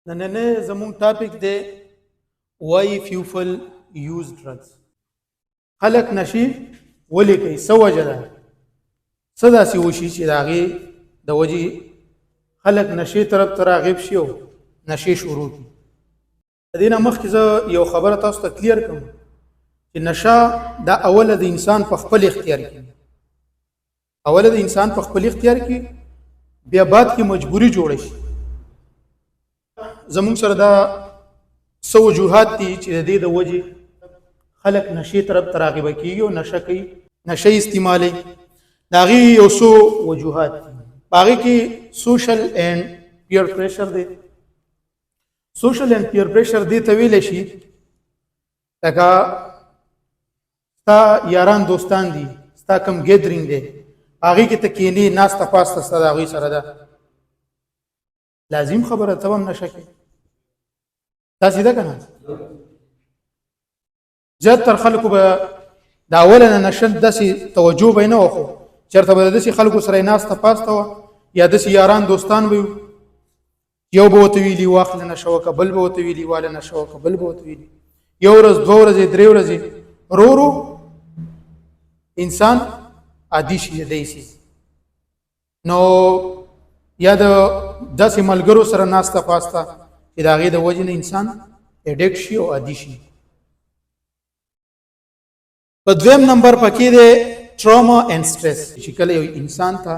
نننې زموږ ټاپک دی why people use drugs. خلک نشي ولې کوي څه وجه ده څه داسې وشي چې د هغې د وجې خلک نشي طرف ته راغب شي او نشي شروع کړي. د دې نه مخکې زه یو خبره تاسو ته کلیر کړم چې نشه دا اوله د انسان په خپل اختیار کې اوله د انسان په خپل اختیار کې بیا بعد کې مجبوري جوړه شي. زموږ سره دا څه وجوهات دي چې د دې د وجې خلک نشي طرف ته راغب کېږي او نشه کوي نشه استعمالوي. د هغې یو څو وجوهات دي په هغې کې سوشل اینډ پیر پریشر دی. سوشل اینډ پیر پریشر دې ته ویلی شي لکه ستا یاران دوستان دي ستا کم ګیدرینګ دی هغې کې ته کښېنې ناسته پاسته ستا د هغوی سره ده لازم خبره ته هم نشه کوي داسې ده که نه زیاتر خلکو به د اوله نه نشه داسې توجه به یې نه وه خو چېرته به د داسې خلکو سره یې ناسته پاسته وه یا داسې یاران دوستان به یو به ورته ویلي واخله نشه وکړه بل به ورته ویلي واله نشه وکړه بل به ورته ویلي یو ورځ دوه ورځې درې ورځې ورو ورو انسان عادي شي د دې شي نو یا د داسې ملګرو سره ناسته پاسته چې د هغې د وجې نه انسان اډیکټ شي او عادي شي. په دویم نمبر پکې دی ټراما اینډ سټرس چې کله یو انسان ته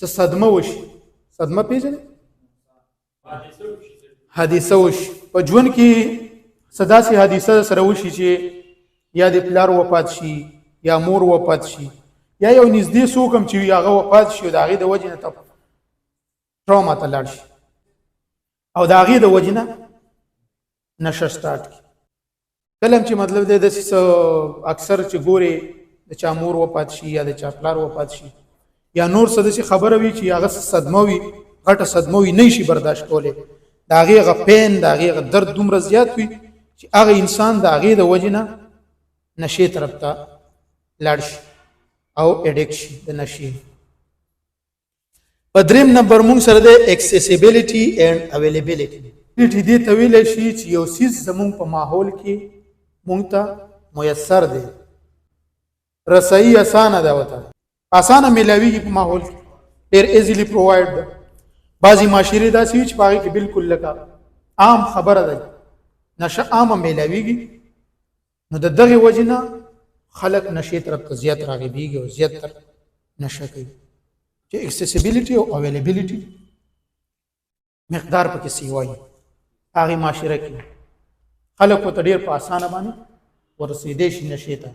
څه صدمه وشي صدمه پېژنې حادثه وشي په ژوند کې څه داسې حادثه سره وشي چې یا د پلار وفات شي یا مور وفات شي یا یو نږدې څوک هم چې وي هغه وفات شي او د هغې د وجې نه ټراما ته لاړ شي او د هغې د وجې نه نشه سټارټ کړي. کله چې مطلب دی داسې څه اکثر چې ګورې د چا مور وفات شي یا د چا پلار وفات شي یا نور څه داسې خبره وي چې هغه صدمه وي غټه صدمه وي نه شي برداشت کولی د هغې هغه پین د هغې هغه درد دومره زیات وي چې هغه انسان د هغې د وجې نه نشې طرف ته لاړ شي او اډیکټ شي د نشې. په دریم نمبر مونږ سره دی اکسیسیبیلیټي اینډ اویلیبیلیټي. دې ته ویلی شي چې یو څیز زمونږ په ماحول کې مونږ ته میسر دی رسایي اسانه ده ورته اسانه میلاویږي په ماحول کې ډېر ایزیلی پرووایډ ده. بعضې معاشرې داسې وي چې په هغې کې بلکل لکه عام خبره ده نشه عامه میلاویږي نو د دغې وجې نه خلک نشې طرف ته زیات راغبېږي او زیات تر نشه کوي چې اکسیسیبیلیټي او اویلیبیلیټي مقدار پکې سی وایي هغې معاشره کې خلک ورته ډېر په اسانه باندې ورسېدی شي نشې ته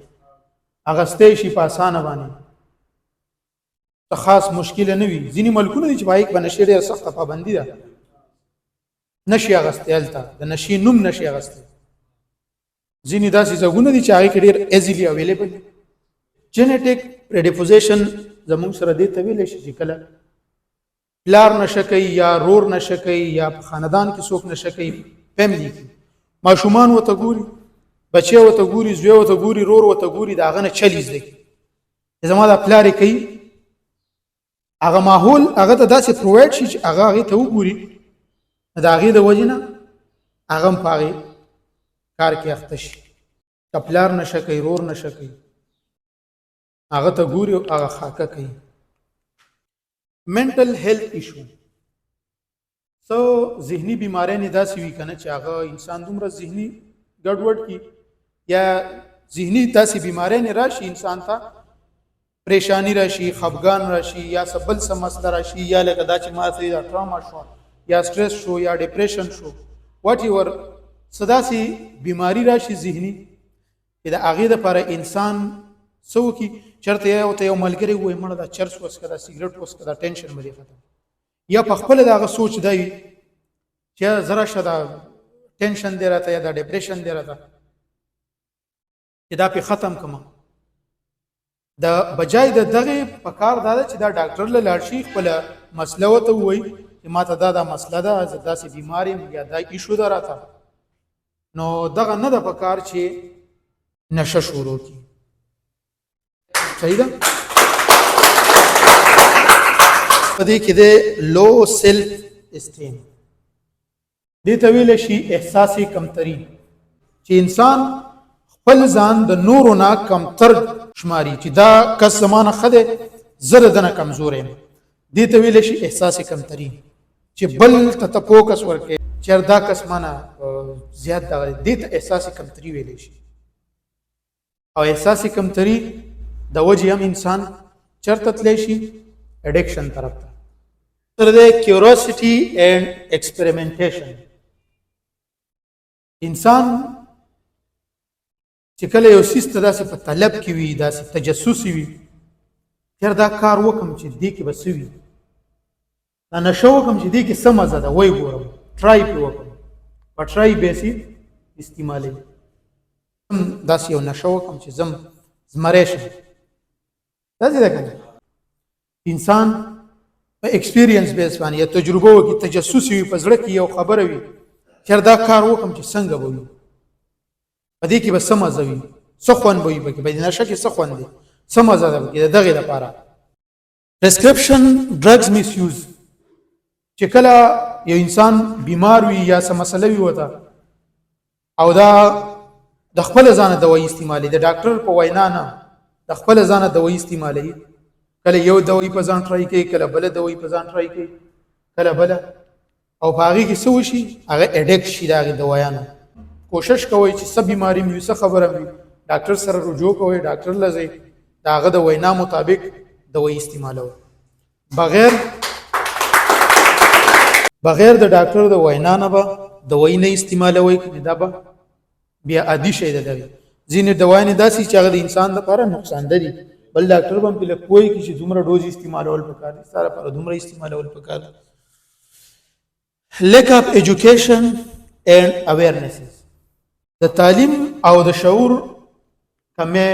اغستی شي په اسانه باندې ته خاص مشکله نه وي. ځینې ملکونه دي چې په هغې کې به نشې ډېره سخته پابندي ده نشي اغستی هلته د نشې نوم نشي اغستی. ځینې داسې ځایونه دي چې هغې کې ډېر ایزیلی اویلیبل جینیټک پریډیپوزیشن زموږ سره دې ته ویلی شي چې کله پلار نشه کوي یا رور نشه کوي یا په خاندان کې څوک نشه کوي فیملی کې ماشومان ورته ګوري بچی ورته ګوري زوی ورته ګوري رور ورته ګوري د هغه نه چل یې زده کوي زما دا پلار یې کوي هغه ماحول هغه ته داسې پرووایډ شي چې هغه هغې ته وګوري د هغې د وجې نه هغه هم په هغې کار کې اخته شي. که پلار نشه کوي رور نشه کوي هغه ته ګوري او هغه خاکه کوي. منټل هیلث ایشو څو ذهني بیماریانې داسې وي که نه چې هغه انسان دومره ذهني ګډوډ کړي یا ذهني داسې بیماریانې راشي انسان ته پریشانی راشي خفګان راشي یا څه بل څه مسله راشي یا لکه دا چې ما ته دا ټراما شو یا سټرس شو یا ډپریشن شو واټ ایور څه داسې بیماري راشي ذهني چې د هغې دپاره انسان څه وکړي چېرته ورته یو ملګری ووایي مړه دا چرس وڅښه دا سګرټ وڅښه دا ټینشن به دې ختم یا په خپله د هغه سوچ دا وي چې زه راشه دا ټینشن دی راته یا دا ډپریشن دی راته چې دا پې ختم کړم د بجای د دغې په کار دا ده چې دا ډاکټر له لاړ شي خپله مسله ورته ووایي چې ما ته دا مسله ده زه داسې بیمار یم یا دا ایشو ده راته نو دغه نه ده په کار چې نشه شروع کړي. صحیح ده په دې کې د لو سیلف استیم دې ته ویل شي احساسي کمتري، چې انسان خپل ځان د نورو نه کمتر شماري، چې دا کس زمانه خده زره دنه کمزور یم. دې ته ویل شي احساسي کمتري، چې بل ته فوکس ورکړي چې دا کس مانه زیات دا دې ته احساسي کمتري ویل شي. او احساسي کمتري د وجه هم انسان چرته تلی شي اډیکشن طرف ته. تر دې کیوریوسټي اینڈ ایکسپریمنټیشن، انسان چې کله یو سیس ته داسې په طلب کې وي، داسې تجسسي وي، چېر دا کار وکړم چې دې کې به څه وي، دا نشه وکړم چې دې کې څه مزه ده، وایي ګورم ټرای پرې وکړم، په ټرای بیس یې استعمالوي. داسې یو نشه وکړم چې زم زمری شم، داسې ده که نه. انسان په ایکسپیرینس بیس باندې یا تجربه وکړي، تجسسي وي، په زړه کې یو خبره وي، چېر دا کار وکړم چې څنګه به وي، په دې کې به څه مزه وي، څه خوند به وي، پکې په دې نشه کې څه خوند دی، څه مزه ده پکې. د دغې لپاره پرسکرپشن ډرګز میس یوز، چې کله یو انسان بیمار وي یا څه مسله وي ورته او دا د خپل ځانه دوايي استعمالي، د ډاکټر په وینا نه، د خپل ځانه دوايي استعمالي. کله یو دوايي په ځان ټرای کوي، کله بل دوايي په ځان ټرای کوي، کله بل، او په هغې کې څه وشي، هغه اډیکټ شي د هغې دوایانو. کوشش کوئ چې څه بیماري مې وي، څه خبره مې وي، ډاکټر سره رجوع کوئ، ډاکټر له ځئ، د هغه د وینا مطابق دوايي استعمالوئ. بغیر د ډاکټر د وینا نه به دوايي نه استعمالوئ، دا به بیا عادي شی ده. دغې ځینې دوايانې داسې چې هغه د انسان لپاره نقصان ده دي، بل ډاکټر به هم پرې لږ پوهېږي چې دومره ډوز استعمالول پکار دي، ستا لپاره دومره استعمالول پکار دي. lack of education and awarenesses، د تعلیم او د شعور کمې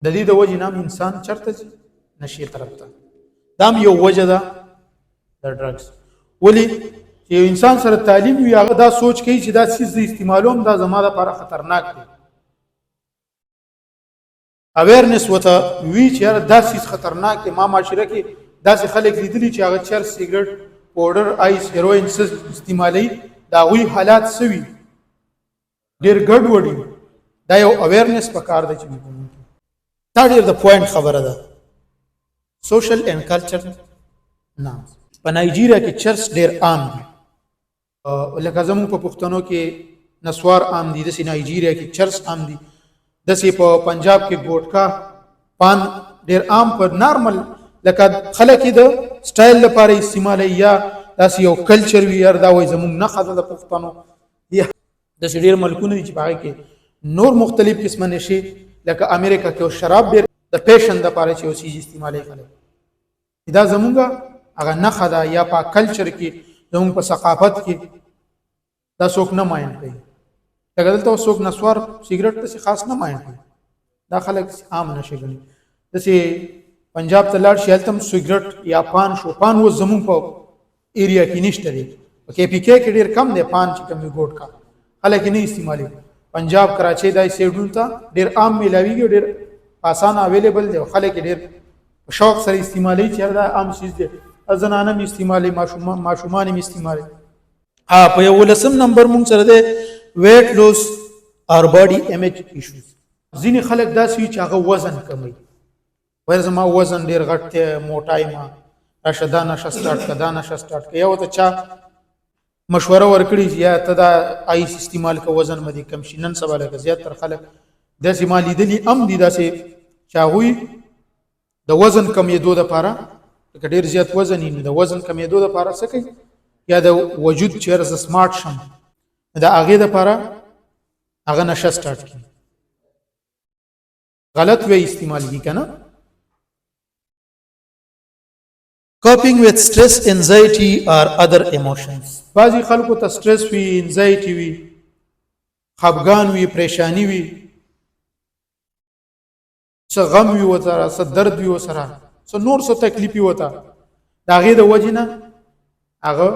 د دې د وجې نه انسان چرته ځي نشي طرف ته. دا هم یو وجه ده د ډرګس. ولې چې یو انسان سره تعلیم وي، هغه دا سوچ کوي چې دا څیز د استعمالوم دا زما لپاره خطرناک دی. اویرنس وته وی چې دا څیز خطرناک دی. ما معاشره کې داسې خلک لیدلي چې هغه چرس، سیګریټ، پاوډر، آیس، هیروین استعمالوي، د هغوی حالات څه وي، ډېر ګډوډ. دا یو اویرنس پکار دی چې دا ډېر د پوینټ خبره ده. سوشل اینڈ کلچر نامز، په نایجیریا کې چرس ډېر عام دي، لکه زموږ په پښتنو کې نسوار عام دي، داسې نایجیریا کې چرس عام دي، داسې په پنجاب کې ګوټکا پان ډېر عام، په نارمل لکه خلک یې د سټایل لپاره استعمالوي، یا داسې یو کلچر وي، یار دا وایي زموږ نښه ده د پښتنو. یا داسې ډېر ملکونه دي چې په هغې کې نور مختلف قسمه نشي، لکه امریکا کې شراب ډېر د پیشن لپاره چې یو څیز استعمالوي خلک، دا زموږ هغه نښه ده، یا په کلچر کې زموږ په ثقافت کې دا څوک نه ماین کوي. لکه دلته څوک نسوار سیګریټ داسې خاص نه ماین کوي، دا خلک عام نشي ګڼي. داسې پنجاب ته لاړ شي، هلته هم سیګریټ یا پان شو، پان اوس زموږ په ایریا کې نشته دی، په کې پي کې کې ډېر کم دی پان چې کوم ګوټکا خلک یې نه استعمالوي. پنجاب، کراچۍ داسې سایډونو ته ډېر عام میلاویږي، ډېر اسانه اویلیبل دی، خلک یې ډېر په شوق سره استعمالوي چې دا عام چیز دی. زنانه مې استعمالوي، ماشومان یې استعمالوي. په 11 نمبر مونږ سره دی ویټ لوس اور باډي ایمیج ایشوز. ځینې خلک داسې وي چې هغه وزن کموي، وایي زما وزن ډېر غټ دی، موټا یم، راشه دا نشه سټارټ کړه، دا نشه سټارټ کړه. یا ورته چا مشوره ورکړي چې یا ته دا آیس استعمال که وزن مې دې کم شي. نن سبا لکه زیاتره خلک داسې ما لیدلي هم دي، داسې چې هغوی د وزن کمېدو دپاره، لکه ډېر زیات وزن یې، نو د وزن کمېدو دپاره څه کوي، یا د وجود چې زه سمارټ شم، د هغې دپاره هغه نشه سټارټ کړي. غلط وی استعمال کی کنه. coping with stress, anxiety or other emotions. بعضی خلکو ته سټرس وي، انزایټي وي، خفګان وي، پریشانی وي، څه غم وي ورسره، څه درد وي ورسره، څه نور څه تکلیف وي ورته، د هغې د وجې نه هغه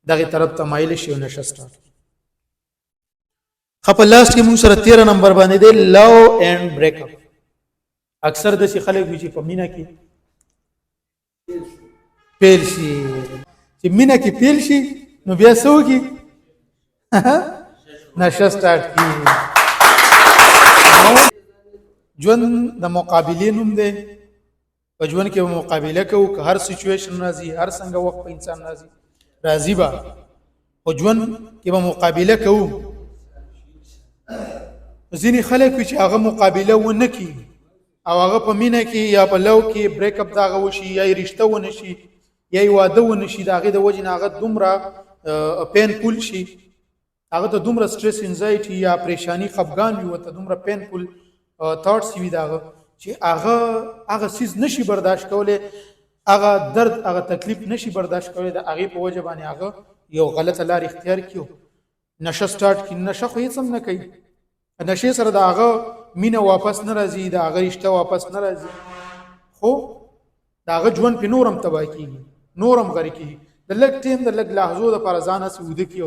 دغې طرف ته مایل شي او نشه سټارټ کړي. ښه په لاست کې موږ سره 13 نمبر باندې دی لو اینډ بریک اپ. اکثر داسې خلک وي چې په مینه کې پیل شي، چې مینه کې پیل شي نو بیا څه وکړي نشه سټارټ کړي ژوند د مقابلې نوم دی په ژوند کې به مقابله کوو که هر سچویشن راځي هر څنګه وخت په انسان راځي به خو ژوند کې به مقابله کوو ځینې خلک وي چې هغه مقابله ونه کړي او هغه په مینه کې یا په لو کې بریک اپ دغه وشي یا رشته ونه شي یا واده ونه شي د هغې د وجې نه هغه دومره پین پول شي هغه ته دومره سټرس انزایټي یا پریشانی خفګان وي ورته دومره پین پول تاټس وي د هغه چې هغه څیز نشي برداشت کولی هغه درد هغه تکلیف نشي برداشت کولی د هغې په وجه باندې هغه یو غلطه لار اختیار کړي نشه سټارټ کړي نشه خو هېڅ هم نه کوي نشې سره د هغه مینه واپس نه راځي د هغه رشته واپس نه راځي خو د هغه ژوند پې نور هم تباه کېږي نور هم غرق کېږي د لږ ټیم د لږ لحظو دپاره ځان هسې وده کړي